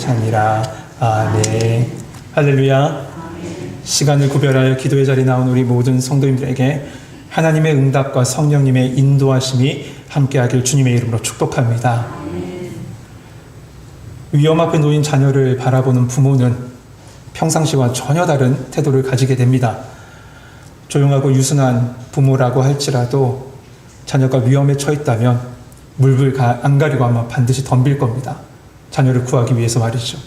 자니라. 아멘. 할렐루야. 시간을 구별하여 기도의 자리에 나온 우리 모든 성도님들에게 하나님의 응답과 성령님의 인도하심이 함께하길 주님의 이름으로 축복합니다. 위험 앞에 놓인 자녀를 바라보는 부모는 평상시와 전혀 다른 태도를 가지게 됩니다. 조용하고 유순한 부모라고 할지라도 자녀가 위험에 처했다면 물불 안 가리고 아마 반드시 덤빌 겁니다. 자녀를 구하기 위해서 말이죠.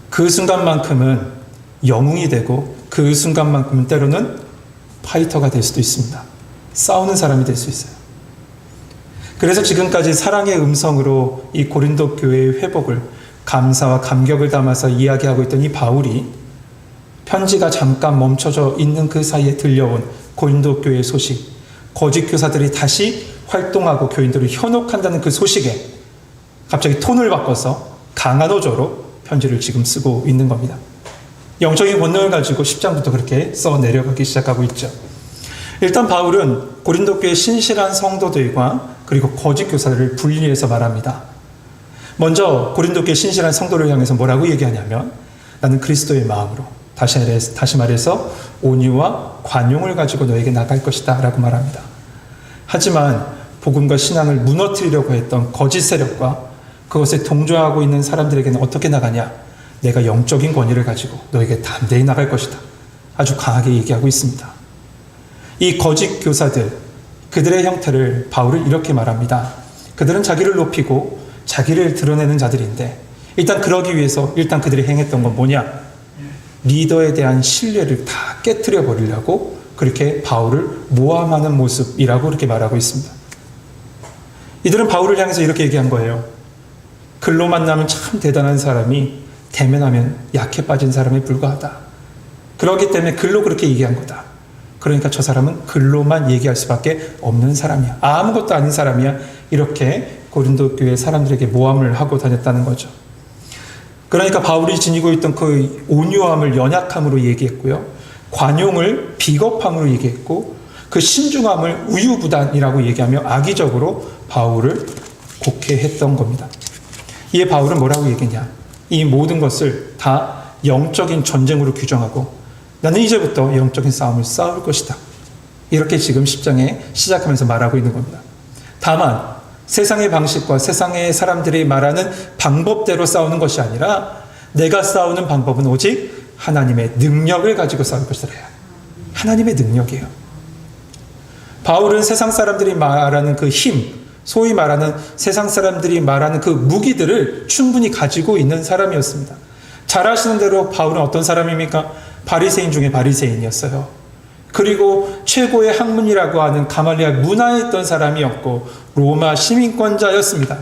그 순간만큼은 영웅이 되고 그 순간만큼은 때로는 파이터가 될 수도 있습니다. 싸우는 사람이 될 수 있어요. 그래서 지금까지 사랑의 음성으로 이 고린도 교회의 회복을 감사와 감격을 담아서 이야기하고 있던 이 바울이 편지가 잠깐 멈춰져 있는 그 사이에 들려온 고린도 교회의 소식, 거짓 교사들이 다시 활동하고 교인들을 현혹한다는 그 소식에 갑자기 톤을 바꿔서 강한 어조로 편지를 지금 쓰고 있는 겁니다. 영적인 본능을 가지고 10장부터 그렇게 써 내려가기 시작하고 있죠. 일단 바울은 고린도 교회의 신실한 성도들과 그리고 거짓 교사들을 분리해서 말합니다. 먼저 고린도 교회 신실한 성도를 향해서 뭐라고 얘기하냐면 나는 그리스도의 마음으로 다시 말해서 온유와 관용을 가지고 너에게 나갈 것이다 라고 말합니다. 하지만 복음과 신앙을 무너뜨리려고 했던 거짓 세력과 그것에 동조하고 있는 사람들에게는 어떻게 나가냐? 내가 영적인 권위를 가지고 너에게 담대히 나갈 것이다. 아주 강하게 얘기하고 있습니다. 이 거짓 교사들, 그들의 형태를 바울은 이렇게 말합니다. 그들은 자기를 높이고 자기를 드러내는 자들인데 일단 그러기 위해서 일단 그들이 행했던 건 뭐냐? 리더에 대한 신뢰를 다 깨트려 버리려고 그렇게 바울을 모함하는 모습이라고 그렇게 말하고 있습니다. 이들은 바울을 향해서 이렇게 얘기한 거예요. 글로 만나면 참 대단한 사람이 대면하면 약해 빠진 사람에 불과하다. 그렇기 때문에 글로 그렇게 얘기한 거다. 그러니까 저 사람은 글로만 얘기할 수밖에 없는 사람이야. 아무것도 아닌 사람이야. 이렇게 고린도 교회 사람들에게 모함을 하고 다녔다는 거죠. 그러니까 바울이 지니고 있던 그 온유함을 연약함으로 얘기했고요. 관용을 비겁함으로 얘기했고 그 신중함을 우유부단이라고 얘기하며 악의적으로 바울을 곡해했던 겁니다. 이에 바울은 뭐라고 얘기했냐? 이 모든 것을 다 영적인 전쟁으로 규정하고 나는 이제부터 영적인 싸움을 싸울 것이다. 이렇게 지금 10장에 시작하면서 말하고 있는 겁니다. 다만 세상의 방식과 세상의 사람들이 말하는 방법대로 싸우는 것이 아니라 내가 싸우는 방법은 오직 하나님의 능력을 가지고 싸울 것이다. 하나님의 능력이에요. 바울은 세상 사람들이 말하는 그 힘, 소위 말하는 세상 사람들이 말하는 그 무기들을 충분히 가지고 있는 사람이었습니다. 잘 아시는 대로 바울은 어떤 사람입니까? 바리새인 중에 바리새인이었어요. 그리고 최고의 학문이라고 하는 가말리알 문화에 있던 사람이었고 로마 시민권자였습니다.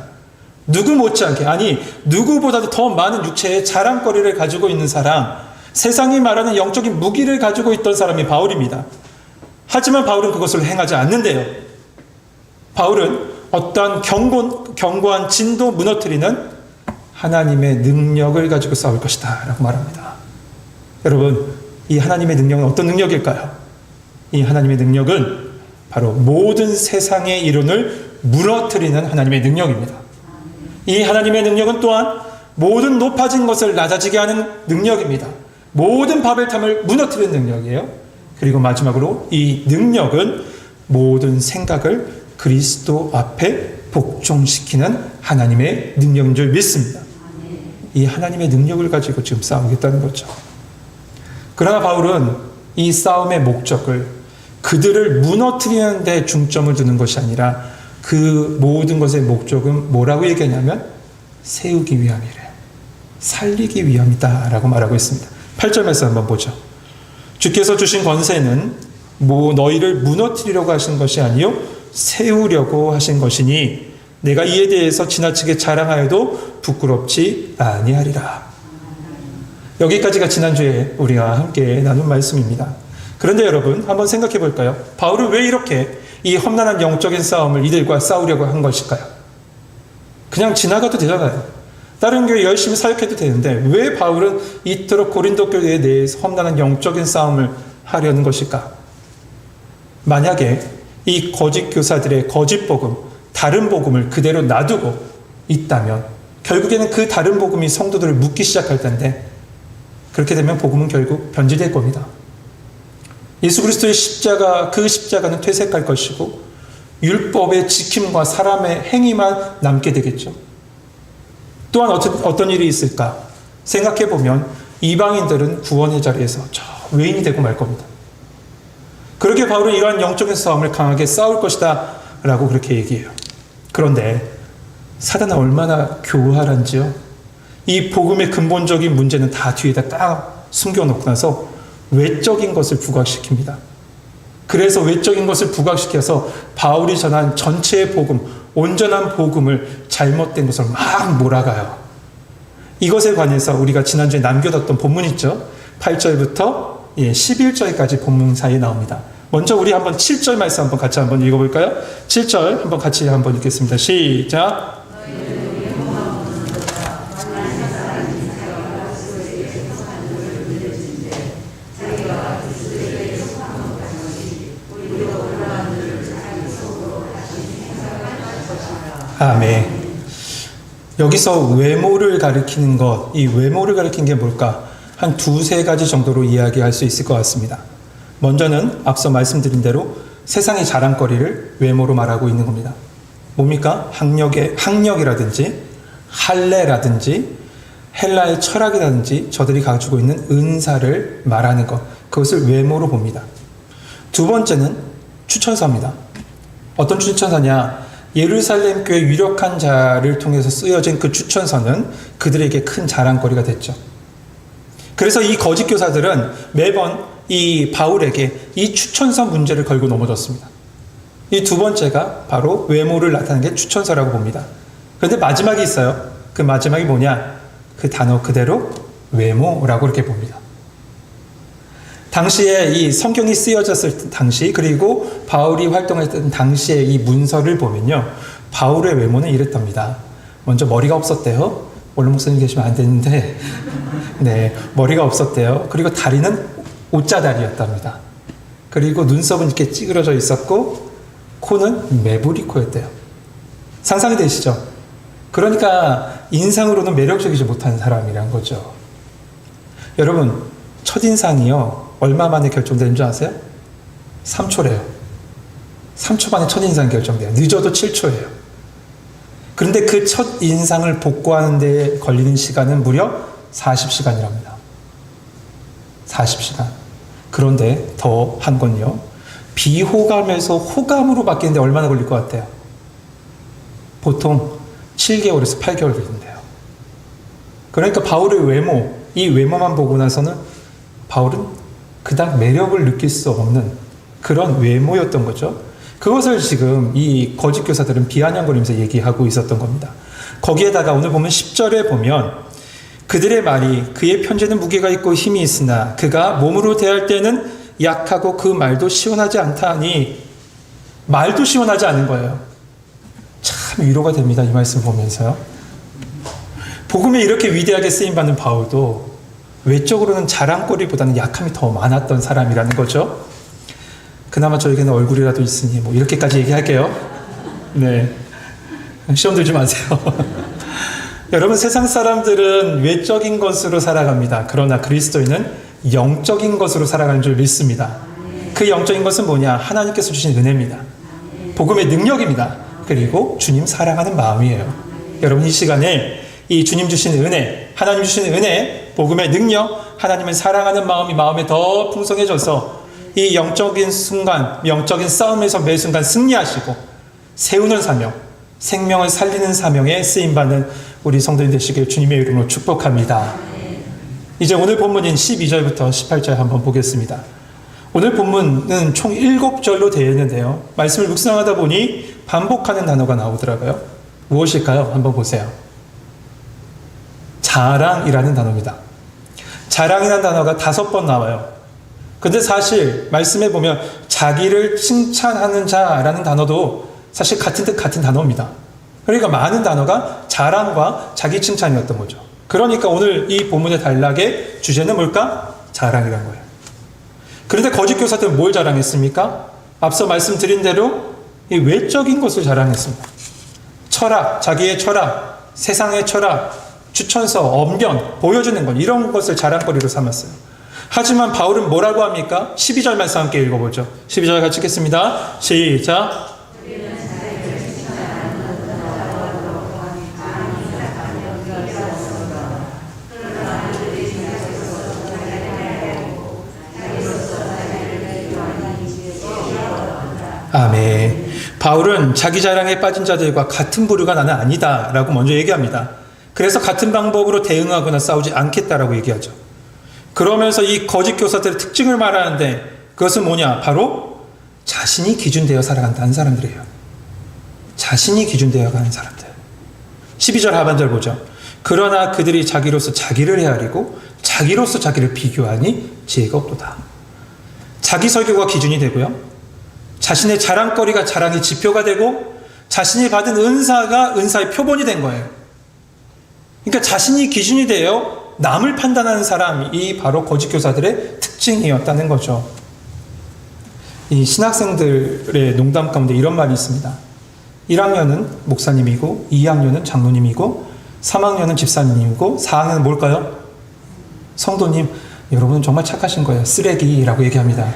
누구 못지않게, 아니 누구보다도 더 많은 육체의 자랑거리를 가지고 있는 사람, 세상이 말하는 영적인 무기를 가지고 있던 사람이 바울입니다. 하지만 바울은 그것을 행하지 않는데요. 바울은 어떠한 견고한 진도 무너뜨리는 하나님의 능력을 가지고 싸울 것이다 라고 말합니다. 여러분, 이 하나님의 능력은 어떤 능력일까요? 이 하나님의 능력은 바로 모든 세상의 이론을 무너뜨리는 하나님의 능력입니다. 이 하나님의 능력은 또한 모든 높아진 것을 낮아지게 하는 능력입니다. 모든 바벨탑을 무너뜨리는 능력이에요. 그리고 마지막으로 이 능력은 모든 생각을 그리스도 앞에 복종시키는 하나님의 능력인 줄 믿습니다. 이 하나님의 능력을 가지고 지금 싸우겠다는 거죠. 그러나 바울은 이 싸움의 목적을 그들을 무너뜨리는 데 중점을 두는 것이 아니라 그 모든 것의 목적은 뭐라고 얘기하냐면 세우기 위함이래요. 살리기 위함이다 라고 말하고 있습니다. 8절 말씀 한번 보죠. 주께서 주신 권세는 너희를 무너뜨리려고 하신 것이 아니요 세우려고 하신 것이니 내가 이에 대해서 지나치게 자랑하여도 부끄럽지 아니하리라. 여기까지가 지난주에 우리가 함께 나눈 말씀입니다. 그런데 여러분 한번 생각해 볼까요? 바울은 왜 이렇게 이 험난한 영적인 싸움을 이들과 싸우려고 한 것일까요? 그냥 지나가도 되잖아요. 다른 교회 열심히 사역해도 되는데 왜 바울은 이토록 고린도 교회에 대해서 험난한 영적인 싸움을 하려는 것일까? 만약에 이 거짓 교사들의 거짓 복음, 다른 복음을 그대로 놔두고 있다면 결국에는 그 다른 복음이 성도들을 묶기 시작할 텐데, 그렇게 되면 복음은 결국 변질될 겁니다. 예수 그리스도의 십자가, 그 십자가는 퇴색할 것이고 율법의 지킴과 사람의 행위만 남게 되겠죠. 또한 어떤 일이 있을까 생각해 보면 이방인들은 구원의 자리에서 저 외인이 되고 말 겁니다. 그렇게 바울은 이러한 영적인 싸움을 강하게 싸울 것이다 라고 그렇게 얘기해요. 그런데 사단은 얼마나 교활한지요. 이 복음의 근본적인 문제는 다 뒤에다 딱 숨겨놓고 나서 외적인 것을 부각시킵니다. 그래서 외적인 것을 부각시켜서 바울이 전한 전체의 복음, 온전한 복음을 잘못된 것을 막 몰아가요. 이것에 관해서 우리가 지난주에 남겨뒀던 본문 있죠. 8절부터 11절까지 본문 사이에 나옵니다. 먼저 우리 한번 7절 말씀 한번 같이 한번 읽어볼까요? 7절 한번 같이 한번 읽겠습니다. 시작. 아멘. 여기서 외모를 가리키는 것, 이 외모를 가리키는 게 뭘까? 한 두세 가지 정도로 이야기할 수 있을 것 같습니다. 먼저는 앞서 말씀드린 대로 세상의 자랑거리를 외모로 말하고 있는 겁니다. 뭡니까? 학력이라든지 할례라든지 헬라의 철학이라든지 저들이 가지고 있는 은사를 말하는 것, 그것을 외모로 봅니다. 두 번째는 추천서입니다. 어떤 추천서냐? 예루살렘 교회 유력한 자를 통해서 쓰여진 그 추천서는 그들에게 큰 자랑거리가 됐죠. 그래서 이 거짓 교사들은 매번 이 바울에게 이 추천서 문제를 걸고 넘어졌습니다. 이 두 번째가 바로 외모를 나타내는 게 추천서라고 봅니다. 그런데 마지막이 있어요. 그 마지막이 뭐냐? 그 단어 그대로 외모라고 이렇게 봅니다. 당시에 이 성경이 쓰여졌을 당시, 그리고 바울이 활동했던 당시에 이 문서를 보면요, 바울의 외모는 이랬답니다. 먼저 머리가 없었대요. 원래 목사님 계시면 안 되는데, 네, 머리가 없었대요. 그리고 다리는 옷자다리였답니다. 그리고 눈썹은 이렇게 찌그러져 있었고, 코는 매부리 코였대요. 상상이 되시죠? 그러니까 인상으로는 매력적이지 못한 사람이란 거죠. 여러분, 첫인상이요, 얼마 만에 결정되는 줄 아세요? 3초래요. 3초 만에 첫인상이 결정돼요. 늦어도 7초예요. 그런데 그 첫인상을 복구하는 데 걸리는 시간은 무려 40시간이랍니다. 40시간. 그런데 더 한 건요, 비호감에서 호감으로 바뀌는데 얼마나 걸릴 것 같아요? 보통 7개월에서 8개월 걸린대요. 그러니까 바울의 외모, 이 외모만 보고 나서는 바울은 그닥 매력을 느낄 수 없는 그런 외모였던 거죠. 그것을 지금 이 거짓 교사들은 비아냥거리면서 얘기하고 있었던 겁니다. 거기에다가 오늘 보면 10절에 보면 그들의 말이 그의 편지는 무게가 있고 힘이 있으나 그가 몸으로 대할 때는 약하고 그 말도 시원하지 않다 하니, 말도 시원하지 않은 거예요. 참 위로가 됩니다. 이 말씀 보면서요. 복음에 이렇게 위대하게 쓰임받는 바울도 외적으로는 자랑거리보다는 약함이 더 많았던 사람이라는 거죠. 그나마 저에게는 얼굴이라도 있으니 뭐 이렇게까지 얘기할게요. 네, 시험 들지 마세요. 여러분, 세상 사람들은 외적인 것으로 살아갑니다. 그러나 그리스도인은 영적인 것으로 살아가는 줄 믿습니다. 그 영적인 것은 뭐냐? 하나님께서 주신 은혜입니다. 복음의 능력입니다. 그리고 주님 사랑하는 마음이에요. 여러분, 이 시간에 이 주님 주신 은혜, 하나님 주신 은혜, 복음의 능력, 하나님을 사랑하는 마음이 마음에 더 풍성해져서 이 영적인 순간, 영적인 싸움에서 매 순간 승리하시고 세우는 사명, 생명을 살리는 사명에 쓰임받는 우리 성도님 되시길 주님의 이름으로 축복합니다. 이제 오늘 본문인 12절부터 18절 한번 보겠습니다. 오늘 본문은 총 7절로 되어 있는데요, 말씀을 묵상하다 보니 반복하는 단어가 나오더라고요. 무엇일까요? 한번 보세요. 자랑이라는 단어입니다. 자랑이라는 단어가 5번 나와요. 근데 사실 말씀에 보면 자기를 칭찬하는 자라는 단어도 사실 같은 뜻 같은 단어입니다. 그러니까 많은 단어가 자랑과 자기 칭찬이었던 거죠. 그러니까 오늘 이 본문의 단락의 주제는 뭘까? 자랑이란 거예요. 그런데 거짓 교사들은 뭘 자랑했습니까? 앞서 말씀드린 대로 이 외적인 것을 자랑했습니다. 철학, 자기의 철학, 세상의 철학, 추천서, 언변, 보여주는 것, 이런 것을 자랑거리로 삼았어요. 하지만 바울은 뭐라고 합니까? 12절 말씀 함께 읽어보죠. 12절 같이 읽겠습니다. 시작. 아멘. 바울은 자기 자랑에 빠진 자들과 같은 부류가 나는 아니다 라고 먼저 얘기합니다. 그래서 같은 방법으로 대응하거나 싸우지 않겠다라고 얘기하죠. 그러면서 이 거짓 교사들의 특징을 말하는데 그것은 뭐냐? 바로 자신이 기준되어 살아간다는 사람들이에요. 자신이 기준되어 가는 사람들. 12절 하반절 보죠. 그러나 그들이 자기로서 자기를 헤아리고 자기로서 자기를 비교하니 지혜가 없도다. 자기 설교가 기준이 되고요. 자신의 자랑거리가 자랑의 지표가 되고 자신이 받은 은사가 은사의 표본이 된 거예요. 그러니까 자신이 기준이 되어 남을 판단하는 사람이 바로 거짓 교사들의 특징이었다는 거죠. 이 신학생들의 농담 가운데 이런 말이 있습니다. 1학년은 목사님이고 2학년은 장로님이고 3학년은 집사님이고 4학년은 뭘까요? 성도님. 여러분은 정말 착하신 거예요. 쓰레기라고 얘기합니다.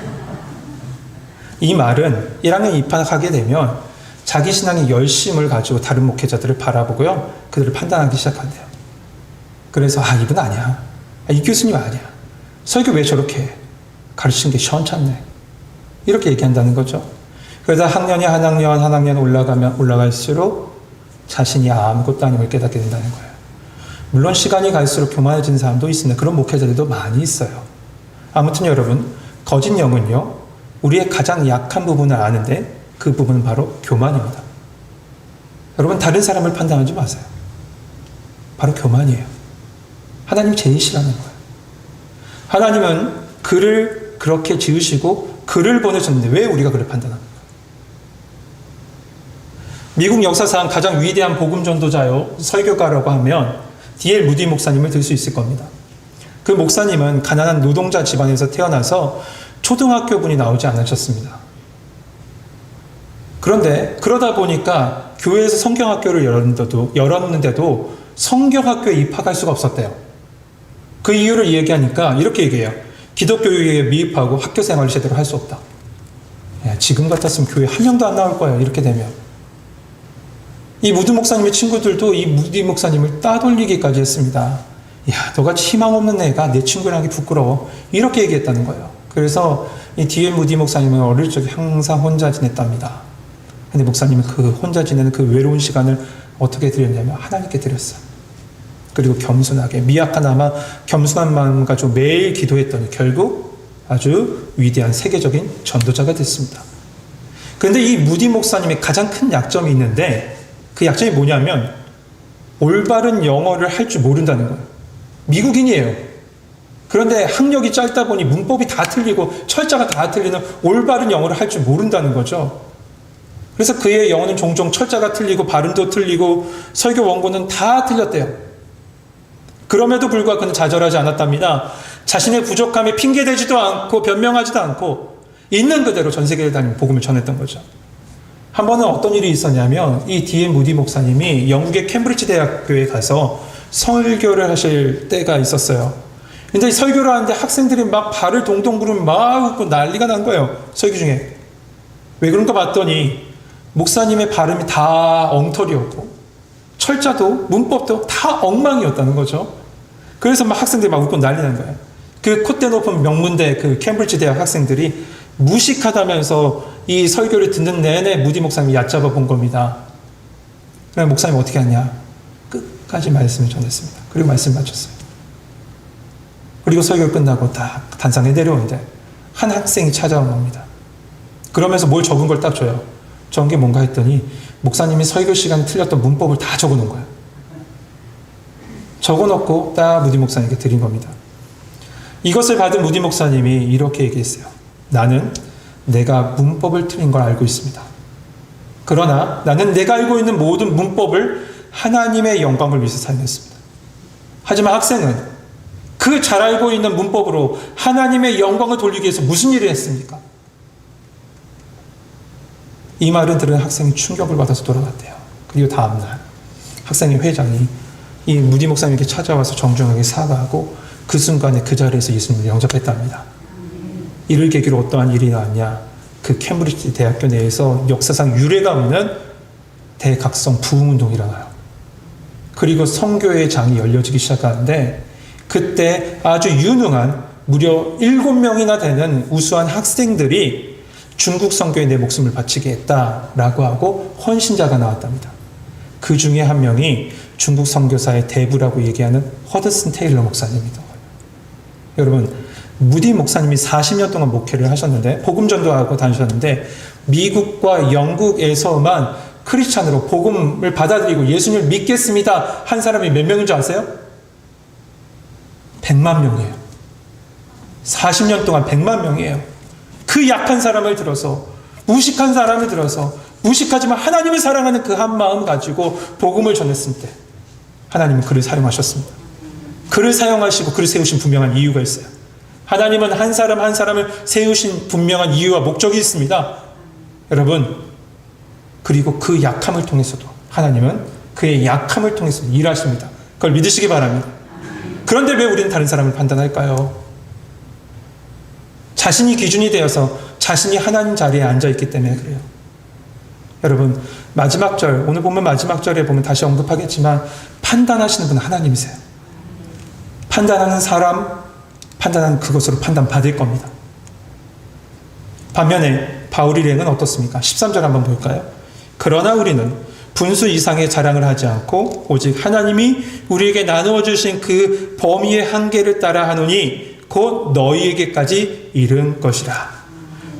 이 말은 1학년 입학하게 되면 자기 신앙의 열심을 가지고 다른 목회자들을 바라보고요. 그들을 판단하기 시작한대요. 그래서 이분 아니야. 이 교수님 아니야. 설교 왜 저렇게 해? 가르치는 게 시원찮네. 이렇게 얘기한다는 거죠. 그러다 학년이 한 학년 올라가면 올라갈수록 자신이 아무것도 아님을 깨닫게 된다는 거예요. 물론 시간이 갈수록 교만해지는 사람도 있으나 그런 목회자들도 많이 있어요. 아무튼 여러분, 거짓 영은요, 우리의 가장 약한 부분을 아는데 그 부분은 바로 교만입니다. 여러분, 다른 사람을 판단하지 마세요. 바로 교만이에요. 하나님이 제일 싫어하는 거예요. 하나님은 그를 그렇게 지으시고 그를 보내셨는데 왜 우리가 그를 판단합니까? 미국 역사상 가장 위대한 복음 전도자요, 설교가라고 하면 D.L. 무디 목사님을 들 수 있을 겁니다. 그 목사님은 가난한 노동자 집안에서 태어나서 초등학교 분이 나오지 않으셨습니다. 그런데 그러다 보니까 교회에서 성경학교를 열었는데도 성경학교에 입학할 수가 없었대요. 그 이유를 얘기하니까 이렇게 얘기해요. 기독교에 미입하고 학교 생활을 제대로 할 수 없다. 지금 같았으면 교회 한 명도 안 나올 거예요. 이렇게 되면. 이 무드 목사님의 친구들도 이 무디 목사님을 따돌리기까지 했습니다. 야, 너같이 희망 없는 애가 내 친구랑 하기 부끄러워. 이렇게 얘기했다는 거예요. 그래서 이 D.L. 무디 목사님은 어릴 적에 항상 혼자 지냈답니다. 근데 목사님은 그 혼자 지내는 그 외로운 시간을 어떻게 드렸냐면 하나님께 드렸어요. 그리고 겸손하게, 미약하나마 겸손한 마음 가지고 매일 기도했더니 결국 아주 위대한 세계적인 전도자가 됐습니다. 그런데 이 무디 목사님의 가장 큰 약점이 있는데 그 약점이 뭐냐면 올바른 영어를 할 줄 모른다는 거예요. 미국인이에요. 그런데 학력이 짧다 보니 문법이 다 틀리고 철자가 다 틀리는 올바른 영어를 할 줄 모른다는 거죠. 그래서 그의 영어는 종종 철자가 틀리고 발음도 틀리고 설교 원고는 다 틀렸대요. 그럼에도 불구하고 그는 좌절하지 않았답니다. 자신의 부족함에 핑계대지도 않고 변명하지도 않고 있는 그대로 전 세계를 다니며 복음을 전했던 거죠. 한 번은 어떤 일이 있었냐면 이 D.L. 무디 목사님이 영국의 캠브리지 대학교에 가서 설교를 하실 때가 있었어요. 근데 설교를 하는데 학생들이 막 발을 동동 구르면 막 웃고 난리가 난 거예요. 설교 중에. 왜 그런가 봤더니 목사님의 발음이 다 엉터리였고 철자도 문법도 다 엉망이었다는 거죠. 그래서 막 학생들이 막 웃고 난리 난 거예요. 그 콧대 높은 명문대 그 캠브리지 대학 학생들이 무식하다면서 이 설교를 듣는 내내 무디 목사님이 얕잡아 본 겁니다. 그럼 목사님 어떻게 하냐? 끝까지 말씀을 전했습니다. 그리고 말씀 마쳤어요. 그리고 설교 끝나고 다 단상에 내려오는데 한 학생이 찾아온 겁니다. 그러면서 뭘 적은 걸 딱 줘요. 적은 게 뭔가 했더니 목사님이 설교 시간에 틀렸던 문법을 다 적어놓은 거예요. 적어놓고 딱 무디 목사님께 드린 겁니다. 이것을 받은 무디 목사님이 이렇게 얘기했어요. 나는 내가 문법을 틀린 걸 알고 있습니다. 그러나 나는 내가 알고 있는 모든 문법을 하나님의 영광을 위해서 사용했습니다. 하지만 학생은 그 잘 알고 있는 문법으로 하나님의 영광을 돌리기 위해서 무슨 일을 했습니까? 이 말을 들은 학생이 충격을 받아서 돌아갔대요. 그리고 다음날 학생회 회장이 이 무디 목사님에게 찾아와서 정중하게 사과하고 그 순간에 그 자리에서 예수님을 영접했답니다. 이를 계기로 어떠한 일이 나왔냐? 그 캠브리지 대학교 내에서 역사상 유례가 없는 대각성 부흥운동이 일어나요. 그리고 성교회의 장이 열려지기 시작하는데 그때 아주 유능한 무려 7명이나 되는 우수한 학생들이 중국 선교에 내 목숨을 바치게 했다라고 하고 헌신자가 나왔답니다. 그 중에 한 명이 중국 선교사의 대부라고 얘기하는 허드슨 테일러 목사님입니다. 여러분, 무디 목사님이 40년 동안 목회를 하셨는데 복음 전도하고 다니셨는데 미국과 영국에서만 크리스찬으로 복음을 받아들이고 예수님을 믿겠습니다 한 사람이 몇 명인 줄 아세요? 100만 명이에요. 40년 동안 100만 명이에요. 그 약한 사람을 들어서, 무식한 사람을 들어서, 무식하지만 하나님을 사랑하는 그 한 마음 가지고 복음을 전했을 때 하나님은 그를 사용하셨습니다. 그를 사용하시고 그를 세우신 분명한 이유가 있어요. 하나님은 한 사람 한 사람을 세우신 분명한 이유와 목적이 있습니다. 여러분, 그리고 그 약함을 통해서도 하나님은 그의 약함을 통해서 일하십니다. 그걸 믿으시기 바랍니다. 그런데 왜 우리는 다른 사람을 판단할까요? 자신이 기준이 되어서 자신이 하나님 자리에 앉아있기 때문에 그래요. 여러분, 마지막 절, 오늘 보면 마지막 절에 보면 다시 언급하겠지만 판단하시는 분은 하나님이세요. 판단하는 사람, 판단하는 그것으로 판단받을 겁니다. 반면에 바울 일행은 어떻습니까? 13절 한번 볼까요? 그러나 우리는 분수 이상의 자랑을 하지 않고 오직 하나님이 우리에게 나누어 주신 그 범위의 한계를 따라 하노니 곧 너희에게까지 이른 것이라.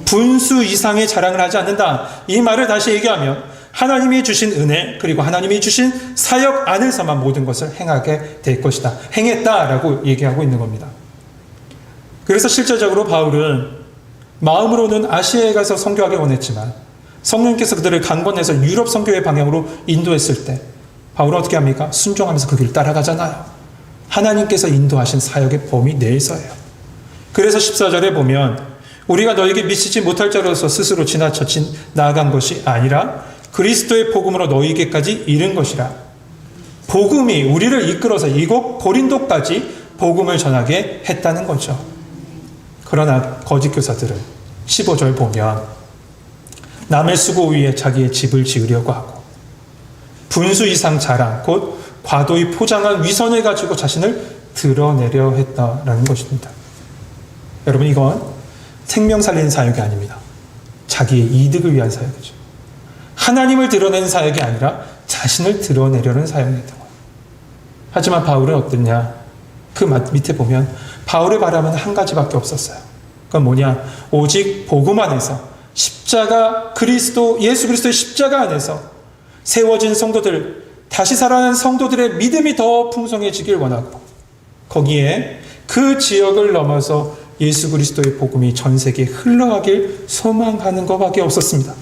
분수 이상의 자랑을 하지 않는다. 이 말을 다시 얘기하면 하나님이 주신 은혜 그리고 하나님이 주신 사역 안에서만 모든 것을 행하게 될 것이다. 행했다라고 얘기하고 있는 겁니다. 그래서 실제적으로 바울은 마음으로는 아시아에 가서 선교하기 원했지만 성령께서 그들을 강권해서 유럽 선교의 방향으로 인도했을 때 바울은 어떻게 합니까? 순종하면서 그 길을 따라가잖아요. 하나님께서 인도하신 사역의 범위 내에서예요. 그래서 14절에 보면 우리가 너에게 미치지 못할 자로서 스스로 지나쳐 나아간 것이 아니라 그리스도의 복음으로 너희에게까지 이른 것이라. 복음이 우리를 이끌어서 이곳 고린도까지 복음을 전하게 했다는 거죠. 그러나 거짓 교사들은 15절 보면 남의 수고 위에 자기의 집을 지으려고 하고 분수 이상 자랑 곧 과도히 포장한 위선을 가지고 자신을 드러내려 했다라는 것입니다. 여러분, 이건 생명 살리는 사역이 아닙니다. 자기의 이득을 위한 사역이죠. 하나님을 드러내는 사역이 아니라 자신을 드러내려는 사역이었던 거예요. 하지만 바울은 어땠냐? 그 밑에 보면 바울의 바람은 한 가지밖에 없었어요. 그건 뭐냐? 오직 복음 안에서 십자가 그리스도 예수 그리스도의 십자가 안에서 세워진 성도들, 다시 살아난 성도들의 믿음이 더 풍성해지길 원하고 거기에 그 지역을 넘어서 예수 그리스도의 복음이 전 세계에 흘러가길 소망하는 것밖에 없었습니다.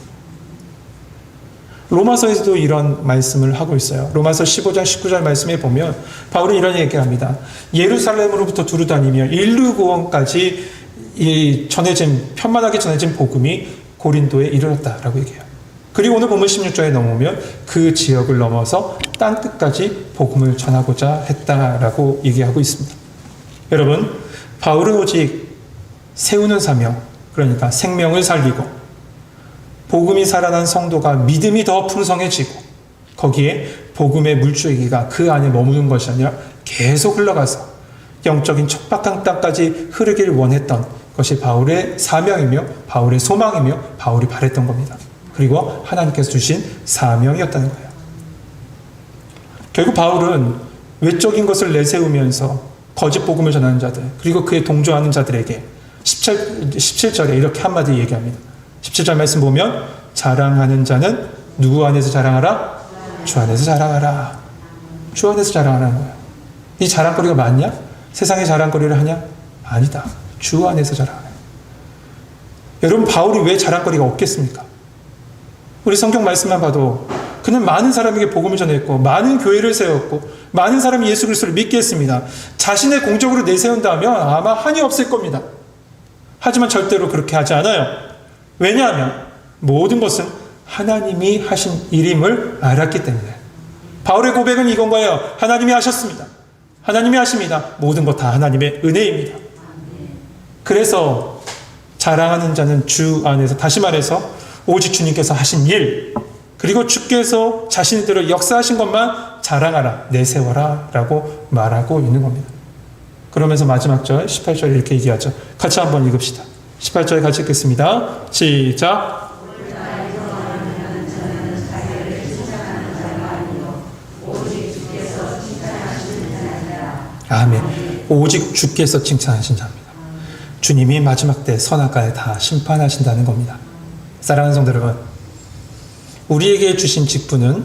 로마서에서도 이런 말씀을 하고 있어요. 로마서 15장 19절 말씀에 보면 바울은 이런 얘기를 합니다. 예루살렘으로부터 두루 다니며 일루고원까지 편만하게 전해진 복음이 고린도에 이르렀다라고 얘기해요. 그리고 오늘 본문 16절에 넘으면 그 지역을 넘어서 땅 끝까지 복음을 전하고자 했다라고 얘기하고 있습니다. 여러분, 바울은 오직 세우는 사명, 그러니까 생명을 살리고 복음이 살아난 성도가 믿음이 더 풍성해지고 거기에 복음의 물줄기가 그 안에 머무는 것이 아니라 계속 흘러가서 영적인 척박한 땅까지 흐르기를 원했던 것이 바울의 사명이며 바울의 소망이며 바울이 바랬던 겁니다. 그리고 하나님께서 주신 사명이었다는 거예요. 결국 바울은 외적인 것을 내세우면서 거짓 복음을 전하는 자들 그리고 그에 동조하는 자들에게 17절에 이렇게 한마디 얘기합니다. 17절 말씀 보면 자랑하는 자는 누구 안에서 자랑하라? 주 안에서 자랑하라. 주 안에서 자랑하라는 거예요. 이 자랑거리가 맞냐? 세상의 자랑거리를 하냐? 아니다. 주 안에서 자랑하라. 여러분, 바울이 왜 자랑거리가 없겠습니까? 우리 성경 말씀만 봐도 그는 많은 사람에게 복음을 전했고 많은 교회를 세웠고 많은 사람이 예수 그리스도를 믿게 했습니다. 자신의 공적으로 내세운다면 아마 한이 없을 겁니다. 하지만 절대로 그렇게 하지 않아요. 왜냐하면 모든 것은 하나님이 하신 일임을 알았기 때문에 바울의 고백은 이건 거예요. 하나님이 하셨습니다. 하나님이 하십니다. 모든 것 다 하나님의 은혜입니다. 그래서 자랑하는 자는 주 안에서, 다시 말해서 오직 주님께서 하신 일, 그리고 주께서 자신들을 역사하신 것만 자랑하라, 내세워라 라고 말하고 있는 겁니다. 그러면서 마지막 절 18절에 이렇게 얘기하죠. 같이 한번 읽읍시다. 18절 같이 읽겠습니다. 시작. 아멘. 오직 주께서 칭찬하신 자입니다. 주님이 마지막 때 선악과에 다 심판하신다는 겁니다. 사랑하는 성도 여러분, 우리에게 주신 직분은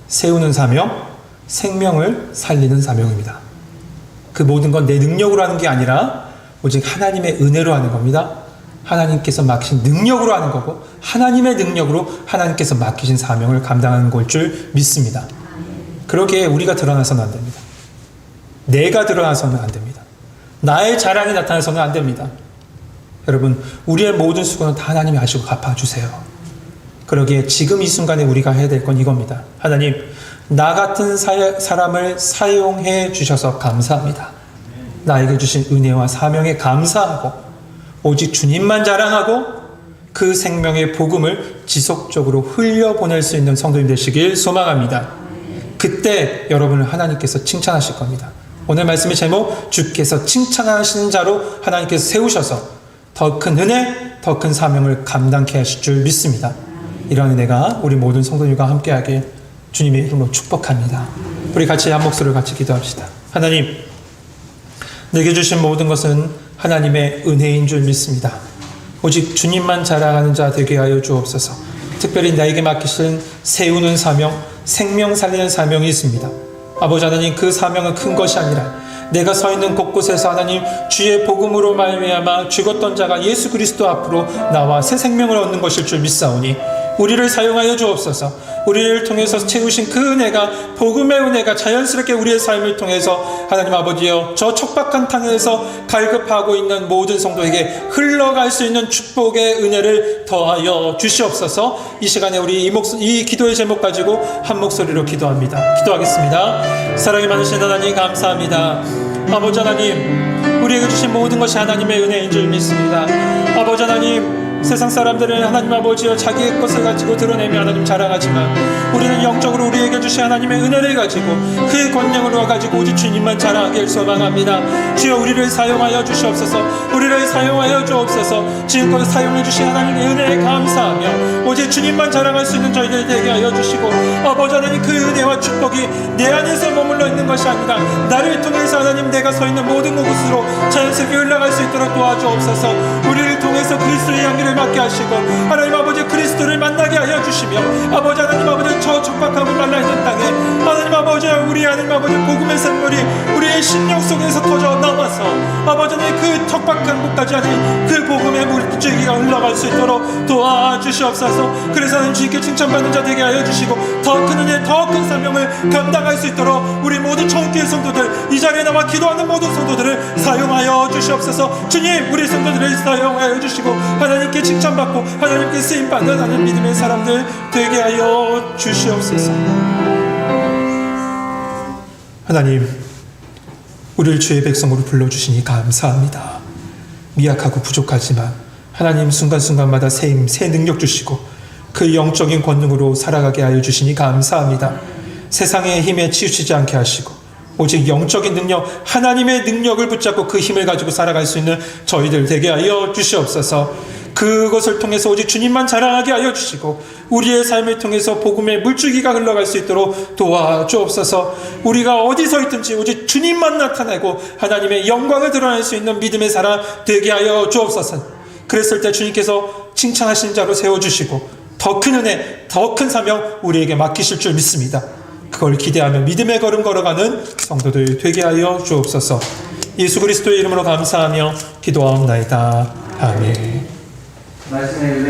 세우는 사명, 생명을 살리는 사명입니다. 그 모든 건 내 능력으로 하는 게 아니라 오직 하나님의 은혜로 하는 겁니다. 하나님께서 맡기신 능력으로 하는 거고, 하나님의 능력으로 하나님께서 맡기신 사명을 감당하는 걸 줄 믿습니다. 그러기에 우리가 드러나서는 안 됩니다. 내가 드러나서는 안 됩니다. 나의 자랑이 나타나서는 안 됩니다. 여러분, 우리의 모든 수고는 다 하나님이 하시고 갚아주세요. 그러기에 지금 이 순간에 우리가 해야 될 건 이겁니다. 하나님, 나 같은 사람을 사용해 주셔서 감사합니다. 나에게 주신 은혜와 사명에 감사하고 오직 주님만 자랑하고 그 생명의 복음을 지속적으로 흘려보낼 수 있는 성도님 되시길 소망합니다. 그때 여러분을 하나님께서 칭찬하실 겁니다. 오늘 말씀의 제목, 주께서 칭찬하시는 자로 하나님께서 세우셔서 더 큰 은혜, 더 큰 사명을 감당케 하실 줄 믿습니다. 이런 은혜가 우리 모든 성도님과 함께하게 주님의 이름으로 축복합니다. 우리 같이 한 목소리를 같이 기도합시다. 하나님, 내게 주신 모든 것은 하나님의 은혜인 줄 믿습니다. 오직 주님만 자랑하는 자 되게 하여 주옵소서. 특별히 나에게 맡기신 세우는 사명, 생명 살리는 사명이 있습니다. 아버지 하나님, 그 사명은 큰 것이 아니라 내가 서 있는 곳곳에서 하나님 주의 복음으로 말미암아 죽었던 자가 예수 그리스도 앞으로 나와 새 생명을 얻는 것일 줄 믿사오니 우리를 사용하여 주옵소서. 우리를 통해서 채우신 그 은혜가, 복음의 은혜가 자연스럽게 우리의 삶을 통해서 하나님 아버지여, 저 척박한 땅에서 갈급하고 있는 모든 성도에게 흘러갈 수 있는 축복의 은혜를 더하여 주시옵소서. 이 시간에 우리 이 기도의 제목 가지고 한 목소리로 기도합니다. 기도하겠습니다. 사랑이 많으신 하나님 감사합니다. 아버지 하나님, 우리에게 주신 모든 것이 하나님의 은혜인 줄 믿습니다. 아버지 하나님, 세상 사람들은 하나님 아버지여 자기의 것을 가지고 드러내며 하나님 자랑하지만 우리는 영적으로 우리에게 주신 하나님의 은혜를 가지고 그 권능으로 가지고 오직 주님만 자랑하길 소망합니다. 주여, 우리를 사용하여 주시옵소서. 우리를 사용하여 주옵소서. 지금껏 사용해 주신 하나님의 은혜에 감사하며 오직 주님만 자랑할 수 있는 저희들 되게 하여 주시고, 아버지 하나님, 그 은혜와 축복이 내 안에서 머물러 있는 것이 아니라 나를 통해서 하나님 내가 서 있는 모든 곳으로 자연스럽게 흘러갈 수 있도록 도와주옵소서. 우리를 통해서 그리스도의 향기를 맡게 하시고 하나님 아버지 그리스도를 만나게 하여 주시며, 아버지 하나님 아버지 저 척박하고 말라있는 땅에 하나님 아버지 우리 하나님 아버지 복음의 샘물이 우리의 심령 속에서 터져 나와서 아버지 하나님 그 척박한 곳까지 하나님 그 복음의 물줄기가 흘러갈 수 있도록 도와주시옵소서. 그래서 하나님 주님께 칭찬받는 자 되게 하여 주시고 더 큰 은혜, 더 큰 사명을 감당할 수 있도록 우리 모든 처음교회 성도들, 이 자리에 나와 기도하는 모든 성도들을 사용하여 주시옵소서. 주님, 우리 성도들을 사용하여 주시고 하나님께 칭찬받고 하나님께 쓰임받는 하나님 믿음의 사람들 되게 하여 주시옵소서. 하나님, 우리를 주의 백성으로 불러주시니 감사합니다. 미약하고 부족하지만 하나님 순간순간마다 새 능력 주시고 그 영적인 권능으로 살아가게 하여 주시니 감사합니다. 세상의 힘에 치우치지 않게 하시고 오직 영적인 능력, 하나님의 능력을 붙잡고 그 힘을 가지고 살아갈 수 있는 저희들 되게 하여 주시옵소서. 그것을 통해서 오직 주님만 자랑하게 하여 주시고 우리의 삶을 통해서 복음의 물줄기가 흘러갈 수 있도록 도와주옵소서. 우리가 어디서 있든지 오직 주님만 나타내고 하나님의 영광을 드러낼 수 있는 믿음의 사람 되게 하여 주옵소서. 그랬을 때 주님께서 칭찬하신 자로 세워주시고 더 큰 은혜, 더 큰 사명 우리에게 맡기실 줄 믿습니다. 그걸 기대하며 믿음의 걸음 걸어가는 성도들 되게 하여 주옵소서. 예수 그리스도의 이름으로 감사하며 기도하옵나이다. 아멘.